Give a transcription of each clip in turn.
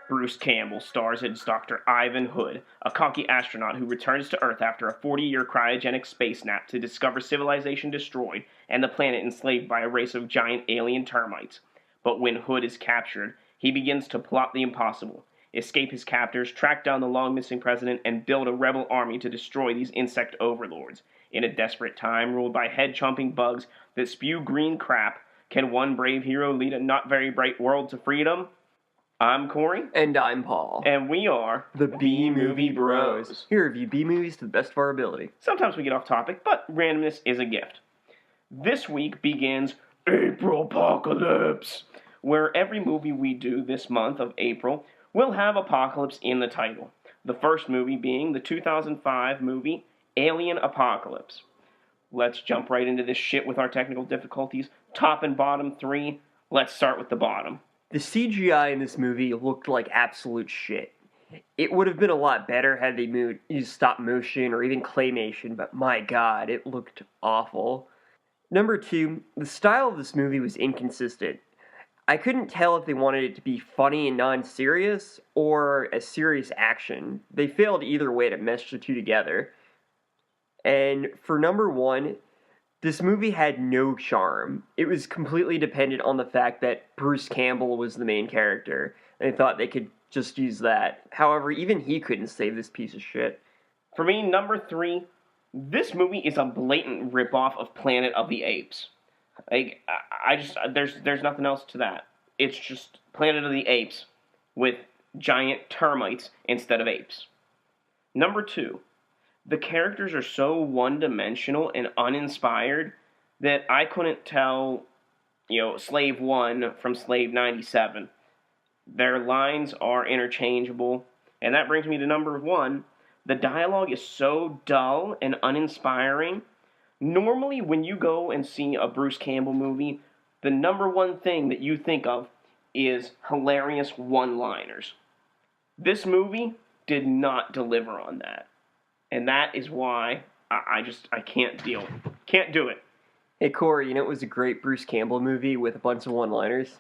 Bruce Campbell stars as Dr. Ivan Hood, a cocky astronaut who returns to Earth after a 40-year cryogenic space nap to discover civilization destroyed and the planet enslaved by a race of giant alien termites. But when Hood is captured, he begins to plot the impossible, escape his captors, track down the long-missing president, and build a rebel army to destroy these insect overlords. In a desperate time ruled by head-chomping bugs that spew green crap, can one brave hero lead a not very bright world to freedom? I'm Corey. And I'm Paul. And we are the B-Movie Bros. Here review B-movies to the best of our ability. Sometimes we get off topic, but randomness is a gift. This week begins April Apocalypse, where every movie we do this month of April will have Apocalypse in the title. The first movie being the 2005 movie Alien Apocalypse. Let's jump right into this shit with our technical difficulties. Top and bottom three. Let's start with the bottom. The CGI in this movie looked like absolute shit. It would have been a lot better had they used stop motion or even claymation, but my god, it looked awful. Number two, the style of this movie was inconsistent. I couldn't tell if they wanted it to be funny and non-serious, or a serious action. They failed either way to mesh the two together. And for number one, this movie had no charm. It was completely dependent on the fact that Bruce Campbell was the main character, and they thought they could just use that. However, even he couldn't save this piece of shit. For me, number three, this movie is a blatant ripoff of Planet of the Apes. Like, there's nothing else to that. It's just Planet of the Apes with giant termites instead of apes. Number two, the characters are so one-dimensional and uninspired that I couldn't tell, Slave 1 from Slave 97. Their lines are interchangeable, and that brings me to number one. The dialogue is so dull and uninspiring. Normally, when you go and see a Bruce Campbell movie, the number one thing that you think of is hilarious one-liners. This movie did not deliver on that. And that is why I can't deal. Can't do it. Hey, Corey, it was a great Bruce Campbell movie with a bunch of one-liners?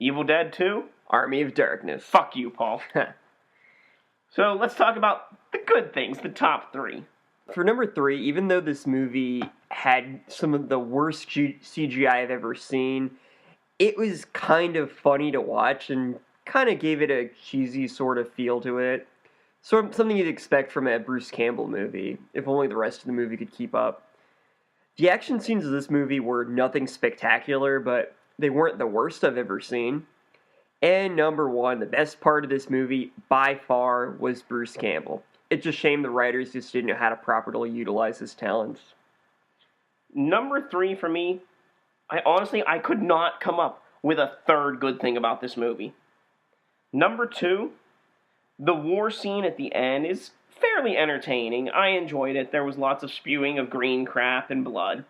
Evil Dead 2? Army of Darkness. Fuck you, Paul. So let's talk about the good things, the top three. For number three, even though this movie had some of the worst CGI I've ever seen, it was kind of funny to watch and kind of gave it a cheesy sort of feel to it. Something you'd expect from a Bruce Campbell movie, if only the rest of the movie could keep up. The action scenes of this movie were nothing spectacular, but they weren't the worst I've ever seen. And number one, the best part of this movie, by far, was Bruce Campbell. It's a shame the writers just didn't know how to properly utilize his talents. Number three for me, I could not come up with a third good thing about this movie. Number two, the war scene at the end is fairly entertaining. I enjoyed it. There was lots of spewing of green crap and blood.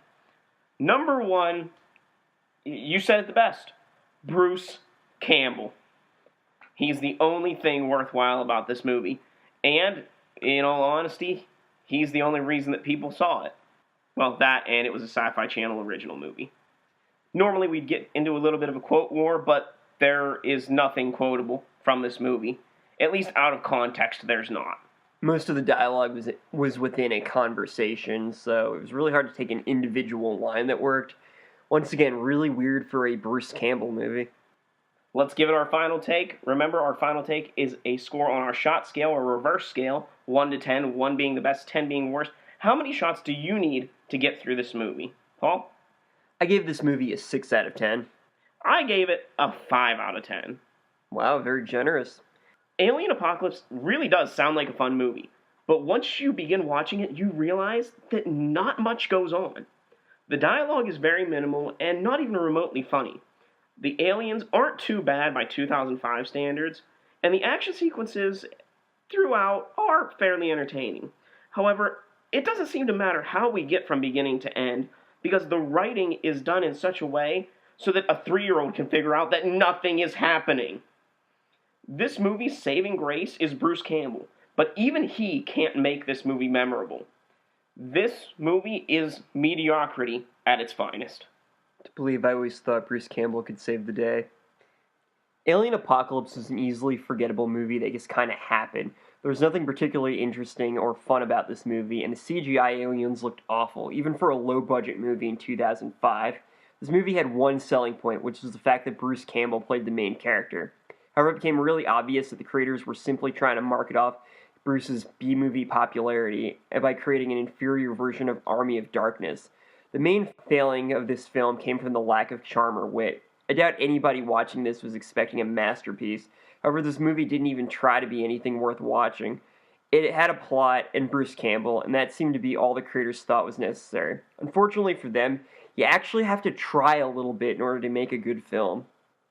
Number one, you said it the best, Bruce Campbell. He's the only thing worthwhile about this movie. And, in all honesty, he's the only reason that people saw it. Well, that and it was a Sci-Fi Channel original movie. Normally we'd get into a little bit of a quote war, but there is nothing quotable from this movie. At least out of context, there's not. Most of the dialogue was within a conversation, so it was really hard to take an individual line that worked. Once again, really weird for a Bruce Campbell movie. Let's give it our final take. Remember, our final take is a score on our shot scale or reverse scale, 1 to 10, 1 being the best, 10 being worst. How many shots do you need to get through this movie? Paul? I gave this movie a 6 out of 10. I gave it a 5 out of 10. Wow, very generous. Alien Apocalypse really does sound like a fun movie, but once you begin watching it, you realize that not much goes on. The dialogue is very minimal and not even remotely funny. The aliens aren't too bad by 2005 standards, and the action sequences throughout are fairly entertaining. However, it doesn't seem to matter how we get from beginning to end, because the writing is done in such a way so that a 3-year-old can figure out that nothing is happening. This movie's saving grace is Bruce Campbell, but even he can't make this movie memorable. This movie is mediocrity at its finest. To believe I always thought Bruce Campbell could save the day. Alien Apocalypse is an easily forgettable movie that just kind of happened. There was nothing particularly interesting or fun about this movie, and the CGI aliens looked awful, even for a low-budget movie in 2005. This movie had one selling point, which was the fact that Bruce Campbell played the main character. However, it became really obvious that the creators were simply trying to market off Bruce's B-movie popularity by creating an inferior version of Army of Darkness. The main failing of this film came from the lack of charm or wit. I doubt anybody watching this was expecting a masterpiece. However, this movie didn't even try to be anything worth watching. It had a plot and Bruce Campbell, and that seemed to be all the creators thought was necessary. Unfortunately for them, you actually have to try a little bit in order to make a good film.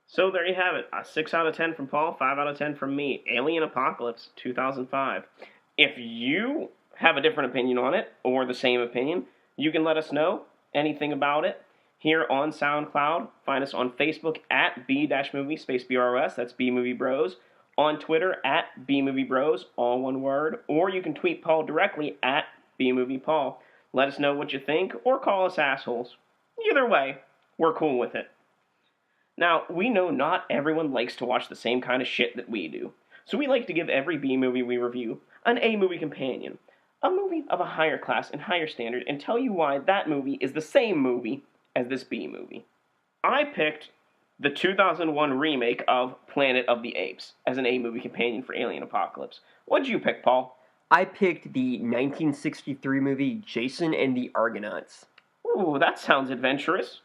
So there you have it. A 6 out of 10 from Paul, 5 out of 10 from me. Alien Apocalypse, 2005. If you have a different opinion on it, or the same opinion, you can let us know anything about it here on SoundCloud. Find us on Facebook at B-movie space BROS, that's B-Movie Bros. On Twitter at B-Movie Bros, all one word. Or you can tweet Paul directly at B-Movie Paul. Let us know what you think, or call us assholes. Either way, we're cool with it. Now, we know not everyone likes to watch the same kind of shit that we do, so we like to give every B-movie we review an A-movie companion, a movie of a higher class and higher standard, and tell you why that movie is the same movie as this B-movie. I picked the 2001 remake of Planet of the Apes as an A-movie companion for Alien Apocalypse. What'd you pick, Paul? I picked the 1963 movie Jason and the Argonauts. Ooh, that sounds adventurous.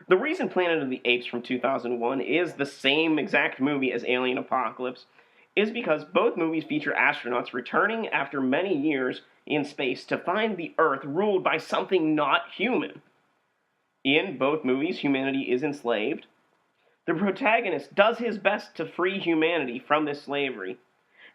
The reason Planet of the Apes from 2001 is the same exact movie as Alien Apocalypse is because both movies feature astronauts returning after many years in space to find the Earth ruled by something not human. In both movies, humanity is enslaved. The protagonist does his best to free humanity from this slavery,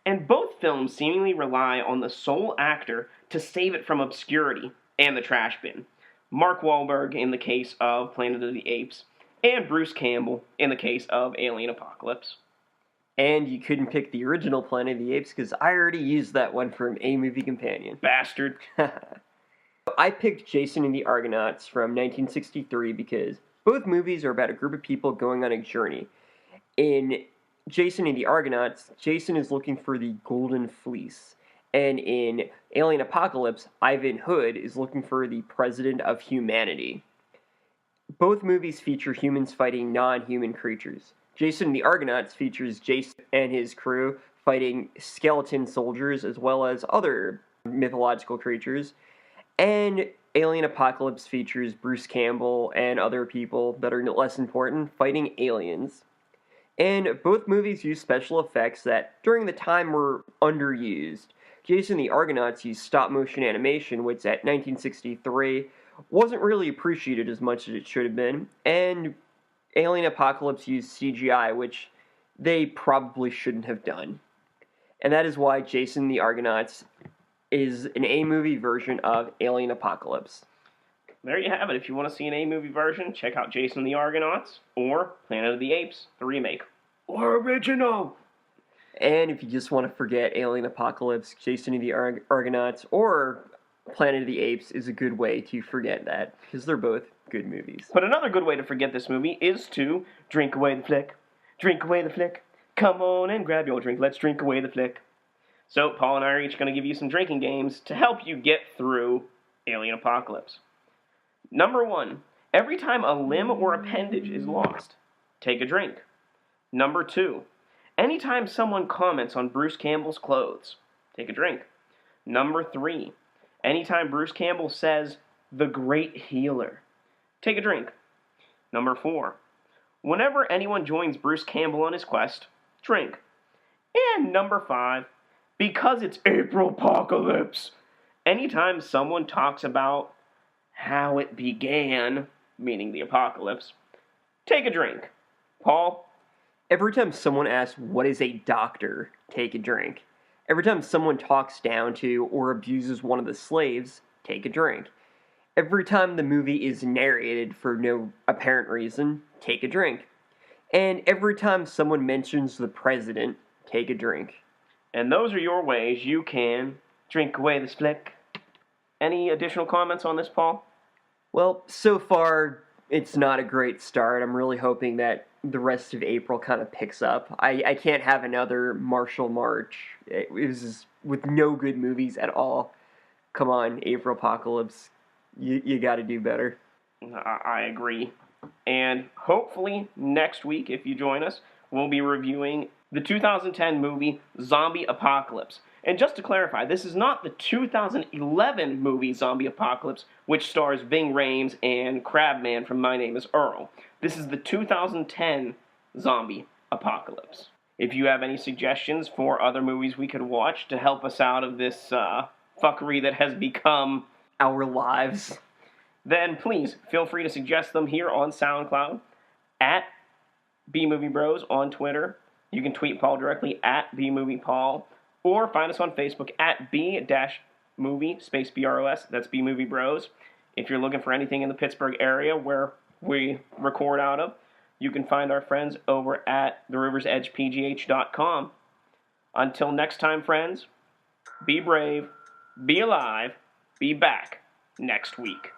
and both films seemingly rely on the sole actor to save it from obscurity and the trash bin. Mark Wahlberg in the case of Planet of the Apes, and Bruce Campbell in the case of Alien Apocalypse. And you couldn't pick the original Planet of the Apes because I already used that one for an A-movie companion. Bastard. I picked Jason and the Argonauts from 1963 because both movies are about a group of people going on a journey. In Jason and the Argonauts, Jason is looking for the Golden Fleece. And in Alien Apocalypse, Ivan Hood is looking for the President of Humanity. Both movies feature humans fighting non-human creatures. Jason and the Argonauts features Jason and his crew fighting skeleton soldiers as well as other mythological creatures. And Alien Apocalypse features Bruce Campbell and other people that are less important fighting aliens. And both movies use special effects that, during the time, were underused. Jason the Argonauts used stop-motion animation, which at 1963 wasn't really appreciated as much as it should have been, and Alien Apocalypse used CGI, which they probably shouldn't have done. And that is why Jason the Argonauts is an A-movie version of Alien Apocalypse. There you have it. If you want to see an A-movie version, check out Jason and the Argonauts or Planet of the Apes, the remake. Or original! And if you just want to forget Alien Apocalypse, Jason and the Argonauts, or Planet of the Apes is a good way to forget that, because they're both good movies. But another good way to forget this movie is to drink away the flick. Drink away the flick. Come on and grab your drink. Let's drink away the flick. So Paul and I are each going to give you some drinking games to help you get through Alien Apocalypse. Number 1. Every time a limb or appendage is lost, take a drink. Number 2. Anytime someone comments on Bruce Campbell's clothes, take a drink. Number 3. Anytime Bruce Campbell says, "the great healer," take a drink. Number 4. Whenever anyone joins Bruce Campbell on his quest, drink. And number 5. Because it's April Apocalypse, anytime someone talks about how it began, meaning the apocalypse, take a drink. Paul? Every time someone asks, "what is a doctor?" take a drink. Every time someone talks down to or abuses one of the slaves, take a drink. Every time the movie is narrated for no apparent reason, take a drink. And every time someone mentions the president, take a drink. And those are your ways you can drink away this flick. Any additional comments on this, Paul? Well, so far, it's not a great start. I'm really hoping that the rest of April kind of picks up. I can't have another Martial March. It was with no good movies at all. Come on, April Apocalypse. You got to do better. I agree. And hopefully next week, if you join us, we'll be reviewing the 2010 movie Zombie Apocalypse. And just to clarify, this is not the 2011 movie Zombie Apocalypse, which stars Ving Rhames and Crabman from My Name is Earl. This is the 2010 Zombie Apocalypse. If you have any suggestions for other movies we could watch to help us out of this fuckery that has become our lives, then please feel free to suggest them here on SoundCloud at BMovieBros on Twitter. You can tweet Paul directly at BMoviePaul, or find us on Facebook at B-movie, space B-R-O-S, that's BMovieBros. If you're looking for anything in the Pittsburgh area where we record out of, you can find our friends over at theriversedgepgh.com. Until next time, friends, be brave, be alive, be back next week.